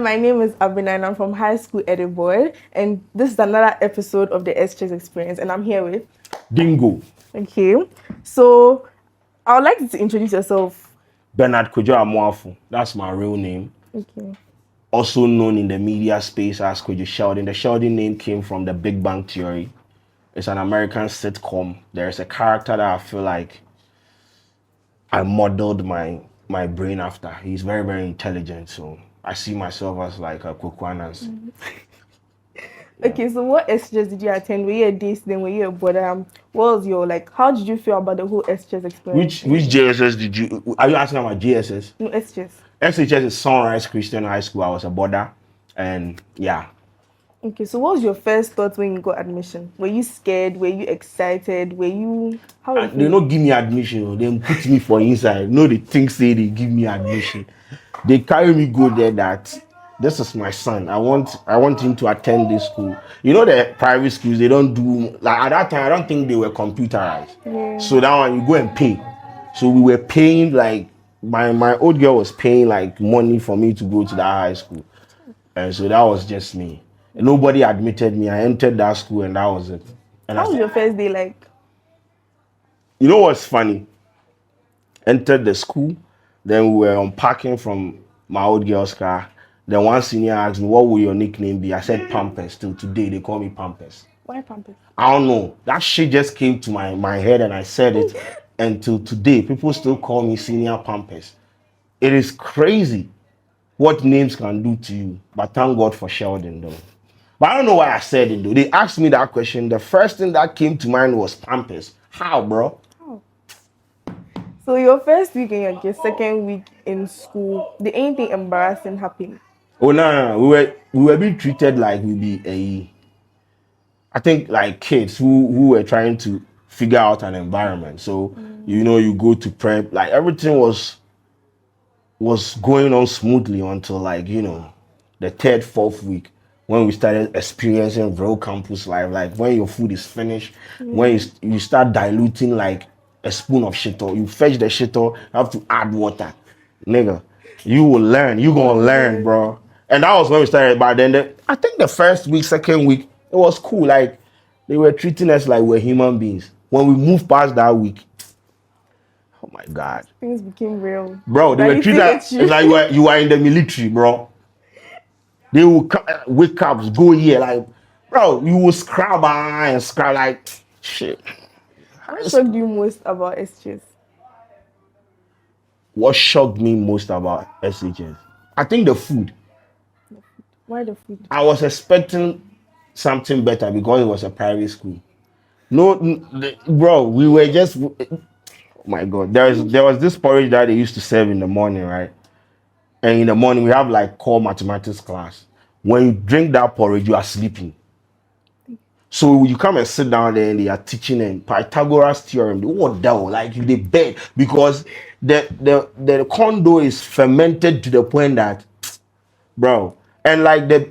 my name is Abina and I'm from high school Edinburgh, and this is another episode of the SHS experience, and I'm here with Dingo. Okay, so I would like you to introduce yourself. Bernard Kwadwo Sheldon. That's my real name. Okay. Also known in the media space as Kwadwo Sheldon. The Sheldon name came from the Big Bang Theory. It's an American sitcom. There's a character that I feel like I modeled my brain after. He's very, very intelligent, so I see myself as like a Kwakwanas. Okay, so what SHS did you attend? Were you a day student? Were you a boarder? What was your, like, how did you feel about the whole SHS experience? Which JSS did you, are you asking about JSS? No, SHS. SHS is Sunrise Christian High School. I was a boarder, and yeah. Okay, so what was your first thought when you got admission? Were you scared? Were you excited? Were you, how did you They don't give me admission. They put me for inside. No, they think say they give me admission. They carry me go there that this is my son. I want him to attend this school. You know the private schools, they don't do, like at that time I don't think they were computerized. Yeah. So that one you go and pay. So we were paying, like my old girl was paying like money for me to go to that high school. And so that was just me. And nobody admitted me. I entered that school and that was it. And How was your first day like? You know what's funny? Entered the school, then we were unpacking from my old girl's car. Then one senior asked me, what will your nickname be? I said Pampers. Till today, they call me Pampers. Why Pampers? I don't know. That shit just came to my head and I said it. And till today, people still call me Senior Pampers. It is crazy what names can do to you. But thank God for Sheldon, though. But I don't know why I said it, though. They asked me that question. The first thing that came to mind was Pampers. How, bro? So your first week and your second week in school, did anything embarrassing happen? Oh no. We were being treated like we be I think like kids who were trying to figure out an environment. So you go to prep, like everything was going on smoothly until like, the third, fourth week when we started experiencing real campus life. Like when your food is finished, when you start diluting like a spoon of shit, or you fetch the shit, or you have to add water. Nigga, you will learn. You gonna learn, bro. And that was when we started. But then I think the first week, second week, it was cool. Like they were treating us like we're human beings. When we moved past that week, oh my God, things became real. Bro, they were treating us like you are in the military, bro. They will wake up, go here, like, bro, you will scrub and scrub like shit. What shocked you most about SHS? What shocked me most about SHS? I think the food. Why the food? I was expecting something better because it was a private school. No, bro, we were just, oh my God. There was this porridge that they used to serve in the morning, right? And in the morning we have like core mathematics class. When you drink that porridge, you are sleeping. So you come and sit down there and they are teaching and Pythagoras theorem. What the hell? Like they bed because the corn dough is fermented to the point that, bro, and like the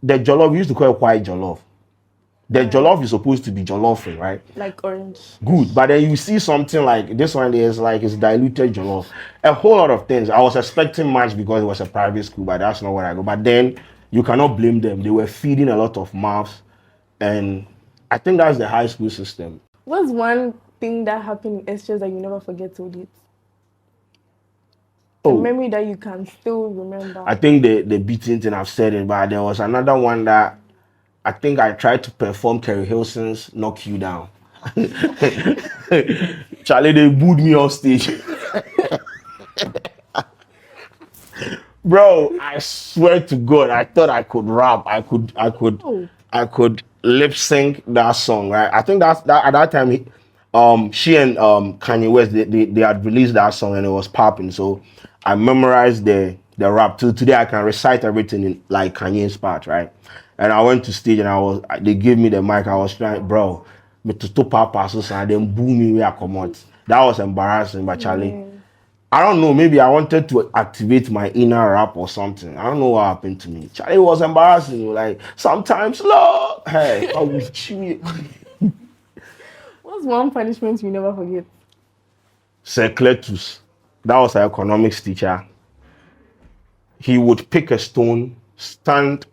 jollof, we used to call it white jollof. The jollof is supposed to be jollof, right? Like orange. Good, but then you see something like this one. There's like it's diluted jollof. A whole lot of things. I was expecting much because it was a private school, but that's not where I go. But then you cannot blame them. They were feeding a lot of mouths. And I think that's the high school system. What's one thing that happened in SHS that you never forget till date? A memory that you can still remember. I think the beating thing, I've said it, but there was another one that I think I tried to perform Kerry Hilson's Knock You Down. Charlie, they booed me off stage. Bro, I swear to God, I thought I could rap. I could lip sync that song, right? I think that at that time, she and Kanye West they had released that song and it was popping. So I memorized the rap. Till today, I can recite everything in like Kanye's part, right? And I went to stage and they gave me the mic. I was trying, bro, me to stop passes and then boom me where I come out. That was embarrassing, but Charlie. I don't know, maybe I wanted to activate my inner rap or something. I don't know what happened to me. Charlie, it was embarrassing. Like, sometimes, Lord, hey, I will chew. What's one punishment you never forget? Secletus. That was our economics teacher. he would pick a stone, stand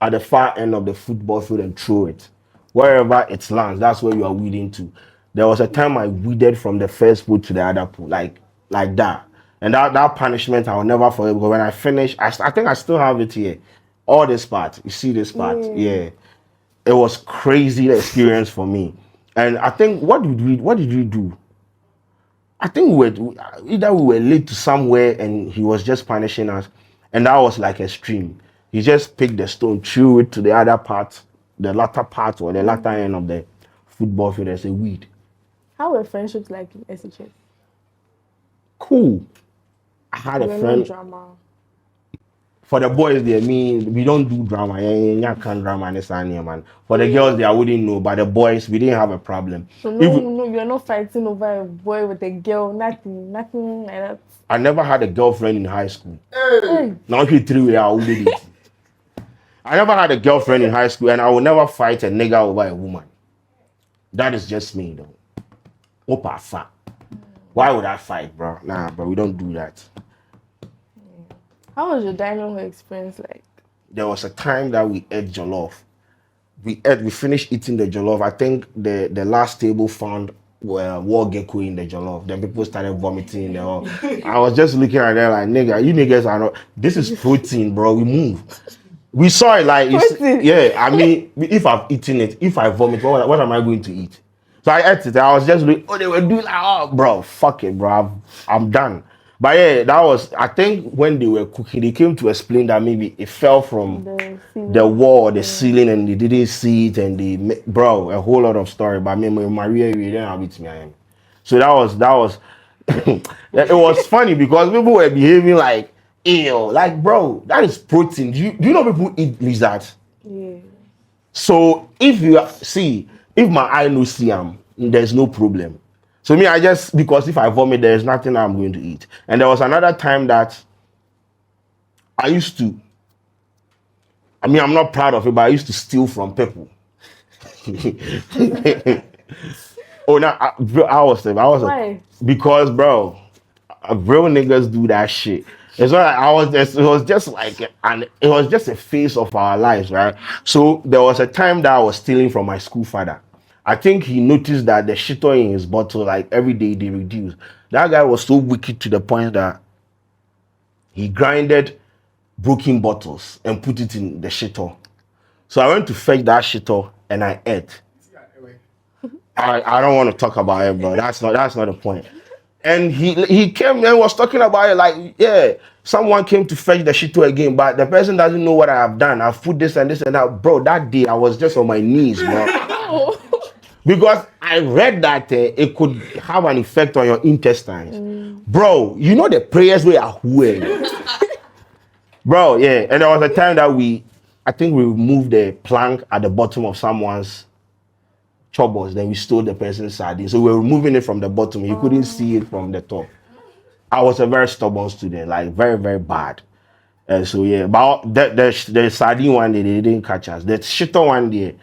at the far end of the football field and throw it. Wherever it lands, that's where you are weeding to. There was a time I weeded from the first pool to the other pool, like that. And that punishment I will never forget, because when I finished, I think I still have it here. All this part, you see this part, yeah. It was crazy experience for me. And I think what did we do? I think either we were late to somewhere and he was just punishing us, and that was like extreme. He just picked the stone, threw it to the other part, the latter part or the latter end of the football field as a weed. How were friendships like in SHS? Cool. I had a friend. No drama. For the boys, we don't do drama. Yeah, can't drama man. For the girls, I wouldn't know, but the boys, we didn't have a problem. So no, you're not fighting over a boy with a girl, nothing like that. I never had a girlfriend in high school. Now if you 3 way, I would it. I never had a girlfriend in high school, and I will never fight a nigga over a woman. That is just me, though. Opa fat. Why would I fight, bro? Nah, bro, we don't do that. How was your dining hall experience like? There was a time that we ate jollof. We finished eating the jollof. I think the last table found war gecko in the jollof. Then people started vomiting. I was just looking at them like, nigga, you niggas are not. This is protein, bro. We move. We saw it like, yeah. I mean, if I've eaten it, if I vomit, what am I going to eat? So I ate it. I was just like, they were doing like, oh, bro, fuck it, bro. I'm done. But yeah, that was, I think when they were cooking, they came to explain that maybe it fell from the wall or the ceiling and they didn't see it, and bro, a whole lot of story. But me, Maria, you didn't have it, man. So that was, it was funny because people were behaving like, ew, like, bro, that is protein. Do you know people eat lizards? Yeah. So if my eye no see there's no problem. So me, because if I vomit, there's nothing I'm going to eat. And there was another time that I used to, I'm not proud of it, but I used to steal from people. Oh, no, I was Why? Because, bro, real niggas do that shit. It's not like it was just like, and it was just a phase of our lives, right? So there was a time that I was stealing from my school father. I think he noticed that the shitter in his bottle, like every day they reduced. That guy was so wicked to the point that he grinded broken bottles and put it in the shitter. So I went to fetch that shitter and I ate. I don't want to talk about it, bro. That's not the point. And he came and was talking about it like, yeah, someone came to fetch the shitter again, but the person doesn't know what I have done. I've put this and this and that. Bro, that day I was just on my knees, bro. Because I read that it could have an effect on your intestines. Bro, you know the prayers we are wearing. Bro, yeah. And there was a time that I think we removed the plank at the bottom of someone's chobos. Then we stole the person's sardine. So we were removing it from the bottom. You couldn't see it from the top. I was a very stubborn student, like very, very bad. And so, yeah. But the sardine one day, they didn't catch us. The shitter one day,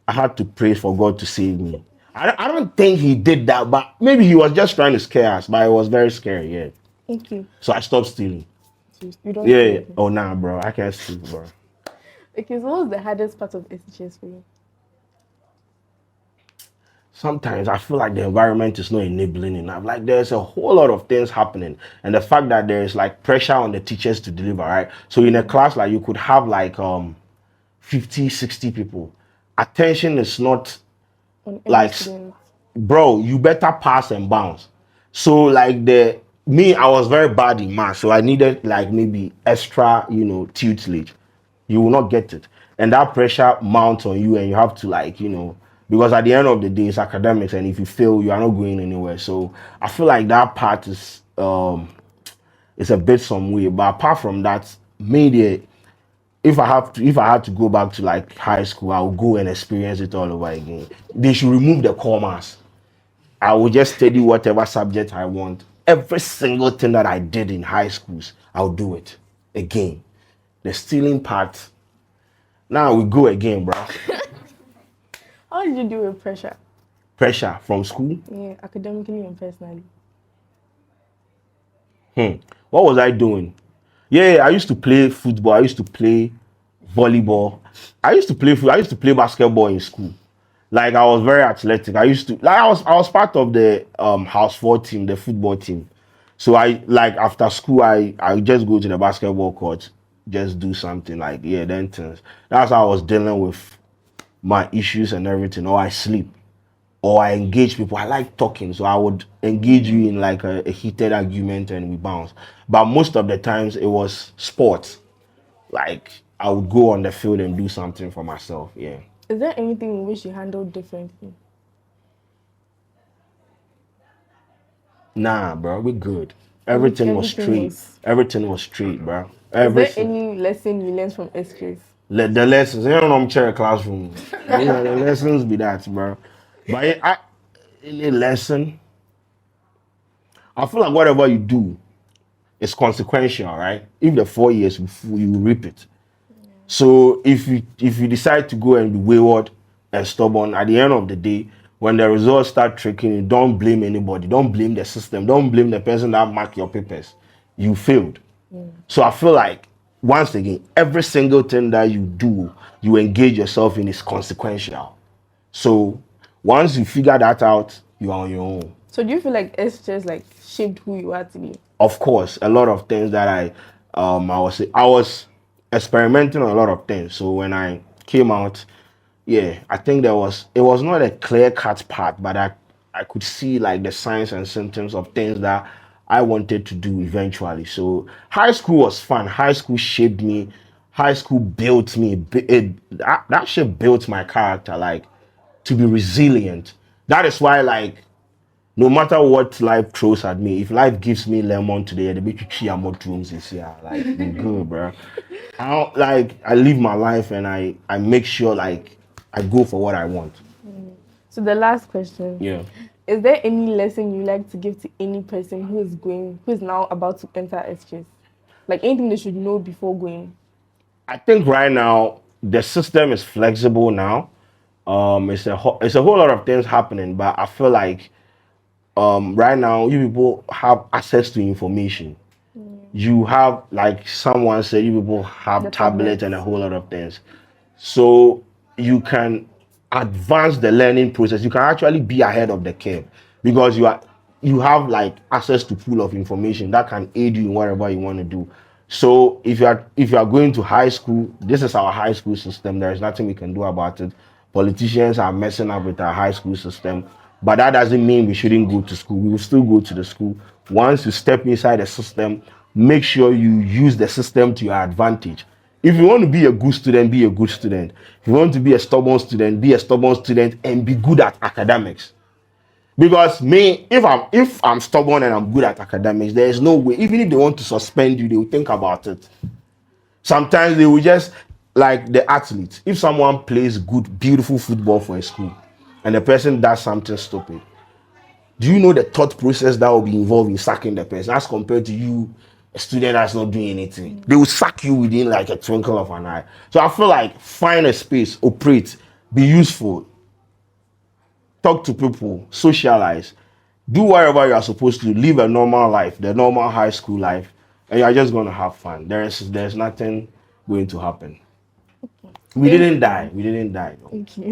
I had to pray for God to save me. I don't think he did that, but maybe he was just trying to scare us, but it was very scary, yeah. Thank you. So I stopped stealing. You don't yeah. Oh, nah, bro. I can't steal, bro. Okay, so what was the hardest part of SHS for you? Sometimes I feel like the environment is not enabling enough. Like there's a whole lot of things happening. And the fact that there's like pressure on the teachers to deliver, right? So in a class, like you could have like 50, 60 people. Attention is not like, bro, you better pass and bounce. So like I was very bad in math, so I needed like maybe extra, tutelage. You will not get it. And that pressure mounts on you and you have to like, because at the end of the day, it's academics, and if you fail, you are not going anywhere. So I feel like that part is it's a bit some way. But apart from that, maybe if I had to go back to like high school, I would go and experience it all over again. They should remove the commas. I would just study whatever subject I want. Every single thing that I did in high schools, I'll do it again. The stealing part. Now we go again, bro. How did you deal with pressure? Pressure from school? Yeah, academically and personally. What was I doing? Yeah, I used to play football. I used to play volleyball. I used to play basketball in school. Like I was very athletic. I used to like I was part of the house four team, the football team. So I like after school I just go to the basketball court, just do something like yeah, then things. That's how I was dealing with my issues and everything. Or I sleep. Or I engage people. I like talking, so I would engage you in like a heated argument and we bounce. But most of the times it was sports. Like I would go on the field and do something for myself. Yeah. Is there anything you wish you handled differently? Nah, bro, we good. Everything was straight. Everything was straight, bro. Everything. Is there any lesson you learned from SHS? The lessons, you don't know, I'm chair classroom. You know, the lessons be that, bro. But any lesson, I feel like whatever you do is consequential, right? If the 4 years you reap it. So if you decide to go and be wayward and stubborn, at the end of the day, when the results start tricking you, don't blame anybody. Don't blame the system. Don't blame the person that marked your papers. You failed. So I feel like once again, every single thing that you do, you engage yourself in is consequential. So once you figure that out, you are on your own. So do you feel like SHS like shaped who you are today? Of course, a lot of things that I was experimenting on a lot of things. So when I came out, yeah, I think it was not a clear-cut path, but I could see like the signs and symptoms of things that I wanted to do eventually. So high school was fun. High school shaped me. High school built me. That shit built my character, like to be resilient. That is why, like, no matter what life throws at me, if life gives me lemon today, the bitch chia more rooms this year. Like, I'm good, bro. I live my life and I make sure like I go for what I want. So the last question. Yeah. Is there any lesson you like to give to any person who is now about to enter SHS? Like anything they should know before going? I think right now the system is flexible now. It's a whole lot of things happening, but I feel like right now you people have access to information. You have, like someone said, you people have tablets and a whole lot of things. So you can advance the learning process. You can actually be ahead of the curve because you have like access to pool of information that can aid you in whatever you want to do. So if you are going to high school, this is our high school system. There is nothing we can do about it. Politicians are messing up with our high school system, but that doesn't mean we shouldn't go to school. We will still go to the school. Once you step inside the system, make sure you use the system to your advantage. If you want to be a good student, be a good student. If you want to be a stubborn student, be a stubborn student and be good at academics. Because me, if I'm stubborn and I'm good at academics, there is no way. Even if they want to suspend you, they will think about it. Sometimes they will just, like the athlete. If someone plays good, beautiful football for a school, and the person does something stupid, do you know the thought process that will be involved in sacking the person as compared to you, a student that's not doing anything? They will sack you within like a twinkle of an eye. So I feel like find a space, operate, be useful, talk to people, socialize, do whatever you are supposed to, live a normal life, the normal high school life, and you're just going to have fun. There's nothing going to happen. We didn't die. We didn't die. No. Thank you.